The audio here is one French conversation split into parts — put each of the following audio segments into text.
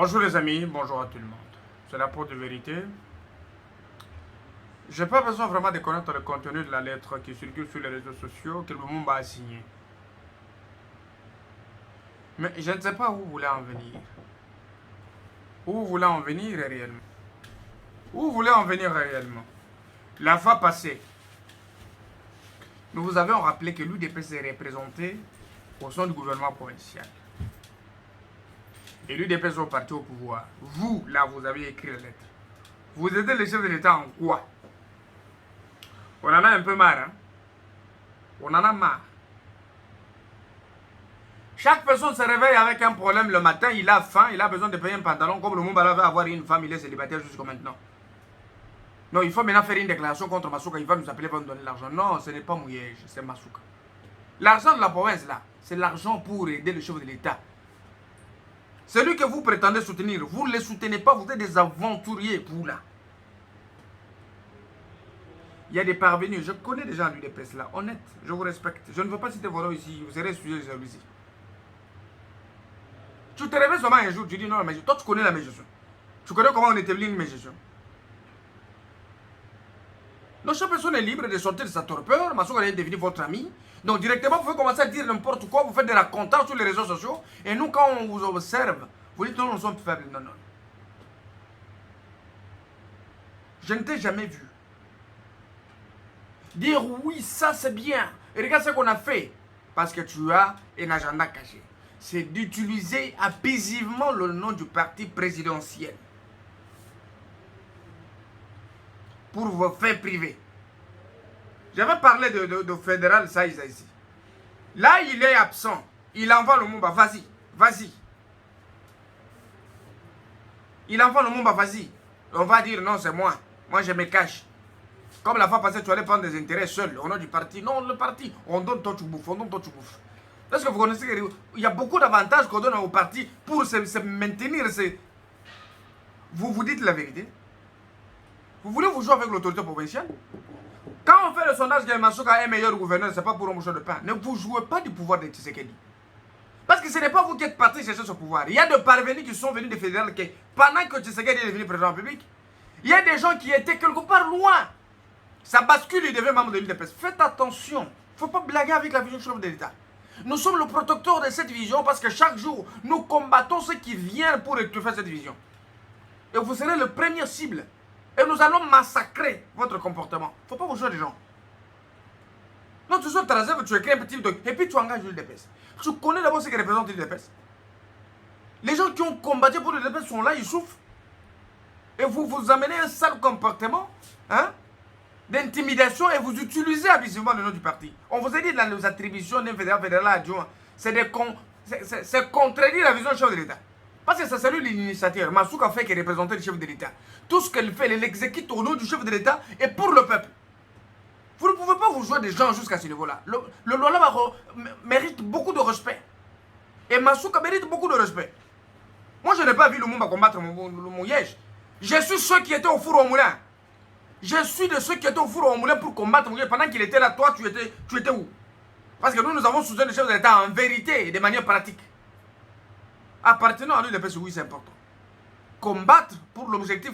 Bonjour les amis, bonjour à tout le monde. C'est la porte de vérité. J'ai pas besoin vraiment de connaître le contenu de la lettre qui circule sur les réseaux sociaux que le monde a signé. Mais je ne sais pas où vous voulez en venir. Où vous voulez en venir réellement. Où vous voulez en venir réellement. La fois passée, nous vous avions rappelé que l'UDPS est représenté au sein du gouvernement provincial. Et l'UDPS est parti au pouvoir. Vous, là, vous avez écrit la lettre. Vous aidez le chef de l'État en quoi? On en a un peu marre, hein? On en a marre. Chaque personne se réveille avec un problème le matin, il a faim, il a besoin de payer un pantalon, comme le Moumbala va avoir une femme, il est célibataire jusqu'à maintenant. Non, il faut maintenant faire une déclaration contre Masuka, il va nous appeler pour nous donner l'argent. Non, ce n'est pas Mouyej, c'est Masuka. L'argent de la province, là, c'est l'argent pour aider le chef de l'État. Celui que vous prétendez soutenir, vous ne le soutenez pas, vous êtes des aventuriers, vous là. Il y a des parvenus, je connais des gens de l'UDPS là, honnête, je vous respecte. Je ne veux pas citer vos noms ici, vous serez sujet de jalousie. Tu te réveilles seulement un jour, tu dis non, mais toi tu connais la mégestion. Tu connais comment on établit une mégestion. Donc chaque personne est libre de sortir de sa torpeur, Masuka est devenu votre ami. Donc directement vous pouvez commencer à dire n'importe quoi, vous faites des racontants sur les réseaux sociaux. Et nous quand on vous observe, vous dites non, nous sommes faibles. Non, non. Je ne t'ai jamais vu dire oui, ça c'est bien. Et regarde ce qu'on a fait. Parce que tu as un agenda caché. C'est d'utiliser abusivement le nom du parti présidentiel. Pour vos faits privés. J'avais parlé de fédéral Saïza ici. Là, il est absent. Il envoie le Mumba. Vas-y, vas-y. Il envoie le Mumba, vas-y. On va dire non, c'est moi. Moi, je me cache. Comme la fois passée, tu allais prendre des intérêts seul au nom du parti. Non, le parti, on donne toi tu bouffes, on donne toi tu bouffes. Est-ce que vous connaissez qu'il y a beaucoup d'avantages qu'on donne au parti pour se maintenir. Vous vous dites la vérité. Vous voulez vous jouer avec l'autorité provinciale? Quand on fait le sondage que Masuka est meilleur gouverneur, ce n'est pas pour un bouchon de pain. Ne vous jouez pas du pouvoir de Tshisekedi. Parce que ce n'est pas vous qui êtes parti chercher ce pouvoir. Il y a des parvenus qui sont venus des fédérales pendant que Tshisekedi est devenu président public, il y a des gens qui étaient quelque part loin. Ça bascule, il devient membre de l'UDPS. Faites attention. Il ne faut pas blaguer avec la vision du chef de l'État. Nous sommes le protecteur de cette vision parce que chaque jour, nous combattons ceux qui viennent pour étouffer cette vision. Et vous serez le premier cible. Et nous allons massacrer votre comportement. Il ne faut pas vous jouer des gens. Non, tu sors ta réserve, tu écris un petit truc. Et puis tu engages l'UDPS. Tu connais d'abord ce qui représente l'UDPS. Les gens qui ont combattu pour l'UDPS sont là, ils souffrent. Et vous vous amenez un sale comportement d'intimidation et vous utilisez abusivement le nom du parti. On vous a dit dans les attributions d'un fédéral adjoint, c'est contredire la vision du chef de l'État. Parce que c'est celui l'initiateur. Masuka fait qu'il représente le chef de l'État. Tout ce qu'elle fait, elle l'exécute au nom du chef de l'État et pour le peuple. Vous ne pouvez pas vous jouer des gens jusqu'à ce niveau-là. Le Lolaba mérite beaucoup de respect. Et Masuka mérite beaucoup de respect. Moi, je n'ai pas vu le Mumba combattre mon Yej. Je suis ceux qui étaient au four au moulin. Je suis de ceux qui étaient au four au moulin pour combattre mon Yej. Pendant qu'il était là, toi, tu étais où? Parce que nous avons soutenu le chef de l'État en vérité et de manière pratique. Appartenant à l'UDPS, oui, c'est important. Combattre pour l'objectif,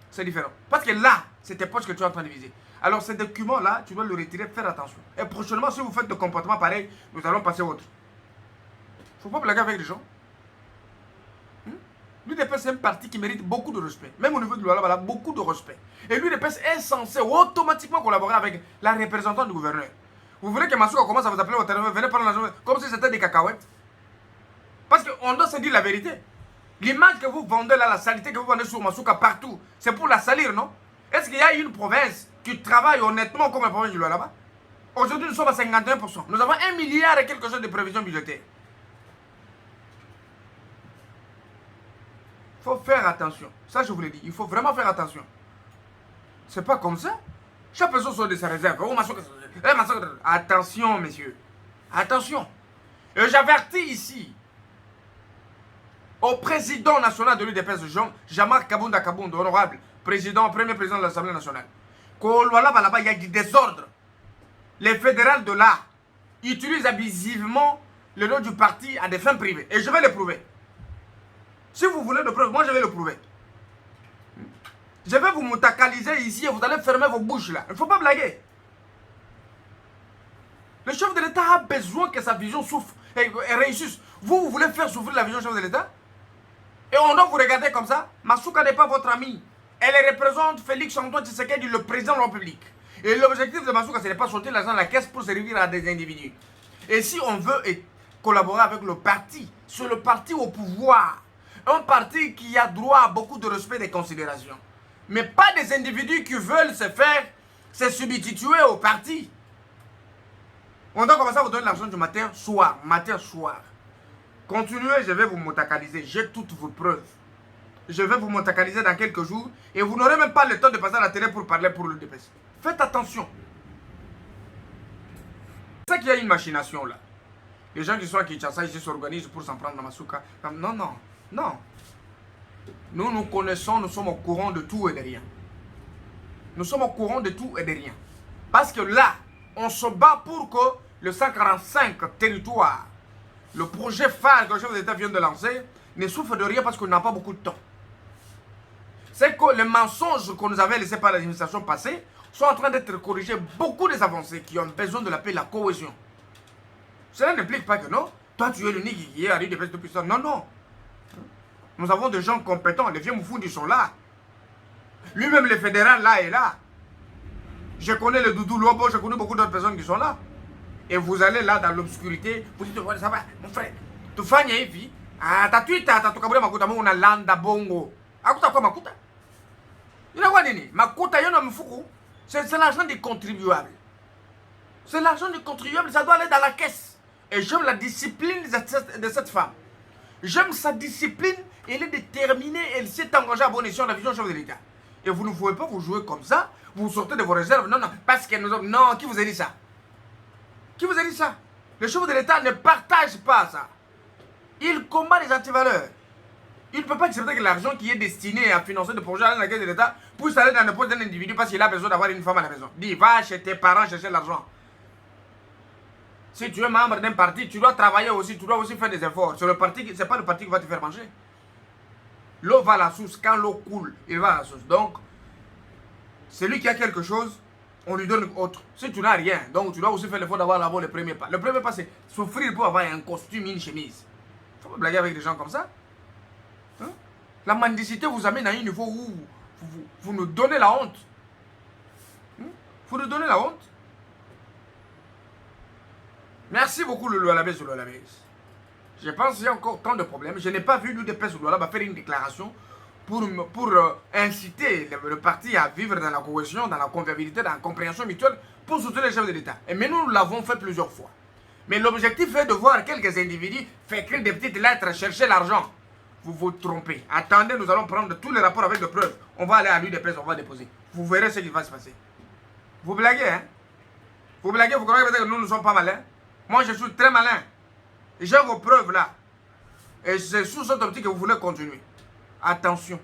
c'est différent. Parce que là, c'est tes poches que tu es en train de viser. Alors, ces documents-là, tu dois le retirer, faire attention. Et prochainement, si vous faites des comportements pareils, nous allons passer autre. Il ne faut pas blaguer avec les gens. L'UDPS, c'est un parti qui mérite beaucoup de respect. Même au niveau de l'Ouala, il a beaucoup de respect. Et l'UDPS est censé automatiquement collaborer avec la représentante du gouverneur. Vous voulez que Masuka commence à vous appeler au téléphone, venez prendre l'argent, comme si c'était des cacahuètes. Parce qu'on doit se dire la vérité. L'image que vous vendez là, la saleté que vous vendez sur Masuka partout, c'est pour la salir, non? Est-ce qu'il y a une province qui travaille honnêtement comme la province du là-bas? Aujourd'hui, nous sommes à 51%. Nous avons 1 milliard et quelque chose de prévisions budgétaires. Il faut faire attention. Ça, je vous l'ai dit. Il faut vraiment faire attention. C'est pas comme ça. Chaque personne sort de sa réserve. Oh, Masuka. Attention, messieurs. Attention. Et j'avertis ici au président national de l'UDPS, Jean-Marc Kabunda Kabunda, honorable président, premier président de l'Assemblée nationale. Là-bas, il y a du désordre. Les fédérales de là utilisent abusivement le nom du parti à des fins privées. Et je vais le prouver. Si vous voulez de preuves, moi je vais le prouver. Je vais vous moutacaliser ici et vous allez fermer vos bouches là. Il ne faut pas blaguer. Le chef de l'État a besoin que sa vision souffre et réussisse. Vous voulez faire souffrir la vision du chef de l'État? Et on doit vous regarder comme ça. Masuka n'est pas votre ami. Elle représente Félix Antoine Tshisekedi, le président de la République. Et l'objectif de Masuka, ce n'est pas sortir l'argent de la caisse pour servir à des individus. Et si on veut collaborer avec le parti, c'est le parti au pouvoir. Un parti qui a droit à beaucoup de respect et de considération. Mais pas des individus qui veulent se substituer au parti. On doit commencer à vous donner l'argent du matin, soir. Continuez, je vais vous montacaliser. J'ai toutes vos preuves. Je vais vous montacaliser dans quelques jours et vous n'aurez même pas le temps de passer à la télé pour parler pour le DPS. Faites attention. C'est qu'il y a une machination là. Les gens qui sont à Kinshasa ici s'organisent pour s'en prendre à Masuka. Non. Nous connaissons, nous sommes au courant de tout et de rien. Nous sommes au courant de tout et de rien. Parce que là, on se bat pour que le 145 territoire, le projet phare que le chef d'État vient de lancer, ne souffre de rien parce qu'on n'a pas beaucoup de temps. C'est que les mensonges qu'on nous avait laissés par l'administration passée sont en train d'être corrigés. Beaucoup des avancées qui ont besoin de l'appeler la cohésion. Cela n'implique pas que non, toi tu es l'unique qui est à l'UDPS depuis ça. Non. Nous avons des gens compétents, les vieux Moufoundis sont là. Lui-même, le fédéral, là et là. Je connais le Doudou Lobo, je connais beaucoup d'autres personnes qui sont là. Et vous allez là dans l'obscurité, vous dites, ça va, mon frère. Tu fais une vie, tatuita, tatukabure makuta, on a landa bongo. Akuta quoi makuta? Il y a quoi nini? Makuta, y'en a mfuku. C'est l'argent des contribuables. C'est l'argent des contribuables, ça doit aller dans la caisse. Et j'aime la discipline de cette femme. J'aime sa discipline, elle est déterminée, elle s'est engagée à bon escient la vision du chef de l'État. Et vous ne pouvez pas vous jouer comme ça, vous sortez de vos réserves. Non, parce que nous avons... Non, qui vous a dit ça? Qui vous a dit ça? Le chef de l'État ne partage pas ça. Il combat les antivaleurs. Il ne peut pas accepter que l'argent qui est destiné à financer des projets dans la caisse de l'État puisse aller dans le poste d'un individu parce qu'il a besoin d'avoir une femme à la maison. Dis, va chez tes parents chercher l'argent. Si tu es membre d'un parti, tu dois travailler aussi, tu dois aussi faire des efforts. C'est pas le parti qui va te faire manger. L'eau va à la source, quand l'eau coule, il va à la source. Donc, celui qui a quelque chose, on lui donne autre. Si tu n'as rien, donc tu dois aussi faire l'effort d'avoir d'abord le premier pas. Le premier pas, c'est souffrir pour avoir un costume, une chemise. Il ne faut pas blaguer avec des gens comme ça. Hein? La mendicité vous amène à un niveau où vous nous donnez la honte. Vous nous donnez la honte. Merci beaucoup, Loulou Alabès. Je pense qu'il y a encore tant de problèmes. Je n'ai pas vu l'UDPS faire une déclaration pour inciter le parti à vivre dans la cohésion, dans la convivialité, dans la compréhension mutuelle pour soutenir les chefs de l'État. Mais nous l'avons fait plusieurs fois. Mais l'objectif est de voir quelques individus faire écrire des petites lettres, chercher l'argent. Vous vous trompez. Attendez, nous allons prendre tous les rapports avec des preuves. On va aller à l'UDPS, on va déposer. Vous verrez ce qui va se passer. Vous blaguez, hein? Vous blaguez, vous croyez que nous ne sommes pas malins? Moi, je suis très malin. J'ai vos preuves là. Et c'est sous cette optique que vous voulez continuer. Attention.